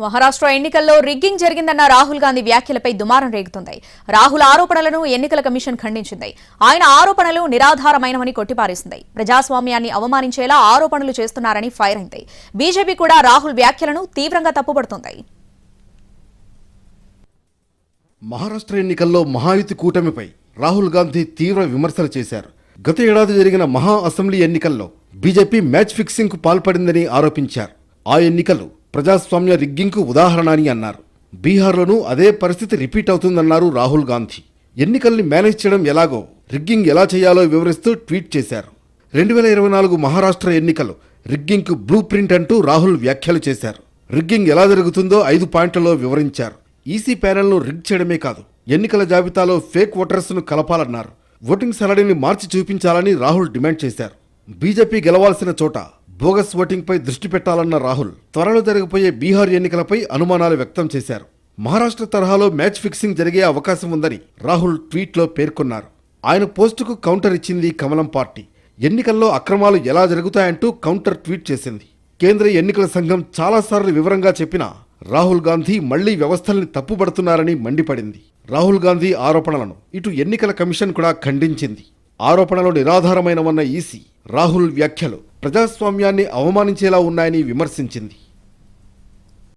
మహారాష్ట్ర ఎన్నికల్లో రిగ్గింగ్ జరిగిందన్న రాహుల్ గాంధీ వ్యాఖ్యలపై దుమారం రేగుతుంది. రాహుల్ ఆరోపణలను ఎన్నికల కమిషన్ ఖండించింది. ఆయన ఆరోపణలు నిరాధారమైనవని కొట్టిపారేసింది. ప్రజాస్వామ్యాన్ని అవమానించేలా ఆరోపణలు చేస్తున్నారని ఫైర్ అయింది. బీజేపీ కూడా రాహుల్ వ్యాఖ్యలను తీవ్రంగా తప్పుపడుతోంది. మహారాష్ట్ర ఎన్నికల్లో మహాయుతి కూటమిపై రాహుల్ గాంధీ తీవ్ర విమర్శలు చేశారు. గత ఏడాది జరిగిన మహా అసెంబ్లీ ఎన్నికల్లో బీజేపీ మ్యాచ్ ఫిక్సింగ్ కు పాల్పడిందని ఆరోపించారు. ఆ ఎన్నికలు ప్రజాస్వామ్య రిగ్గింగ్కు ఉదాహరణ అని అన్నారు. బీహార్లోనూ అదే పరిస్థితి రిపీట్ అవుతుందన్నారు రాహుల్ గాంధీ. ఎన్నికల్ని మేనేజ్ చేయడం ఎలాగో, రిగ్గింగ్ ఎలా చేయాలో వివరిస్తూ ట్వీట్ చేశారు. 2024 మహారాష్ట్ర ఎన్నికలు రిగ్గింగ్కు బ్లూ ప్రింట్ అంటూ రాహుల్ వ్యాఖ్యలు చేశారు. రిగ్గింగ్ ఎలా జరుగుతుందో 5 పాయింట్లలో వివరించారు. ఈసీ ప్యానెల్ను రిగ్ చేయడమే కాదు, ఎన్నికల జాబితాలో ఫేక్ ఓటర్స్ను కలపాలన్నారు. ఓటింగ్ సరళిని మార్చి చూపించాలని రాహుల్ డిమాండ్ చేశారు. బీజేపీ గెలవాల్సిన చోట బోగస్ ఓటింగ్పై దృష్టి పెట్టాలన్న రాహుల్ త్వరలో జరగబోయే బీహార్ ఎన్నికలపై అనుమానాలు వ్యక్తం చేశారు. మహారాష్ట్ర తరహాలో మ్యాచ్ ఫిక్సింగ్ జరిగే అవకాశం ఉందని రాహుల్ ట్వీట్లో పేర్కొన్నారు. ఆయన పోస్టుకు కౌంటర్ ఇచ్చింది కమలం పార్టీ. ఎన్నికల్లో అక్రమాలు ఎలా జరుగుతాయంటూ కౌంటర్ ట్వీట్ చేసింది. కేంద్ర ఎన్నికల సంఘం చాలాసార్లు వివరంగా చెప్పినా రాహుల్ గాంధీ మళ్లీ వ్యవస్థల్ని తప్పుబడుతున్నారని మండిపడింది. రాహుల్ గాంధీ ఆరోపణలను ఇటు ఎన్నికల కమిషన్ కూడా ఖండించింది. ఆరోపణలు నిరాధారమైనవన్న ఈసీ రాహుల్ వ్యాఖ్యలు ప్రజాస్వామ్యాన్ని అవమానించేలా ఉన్నాయని విమర్శించింది.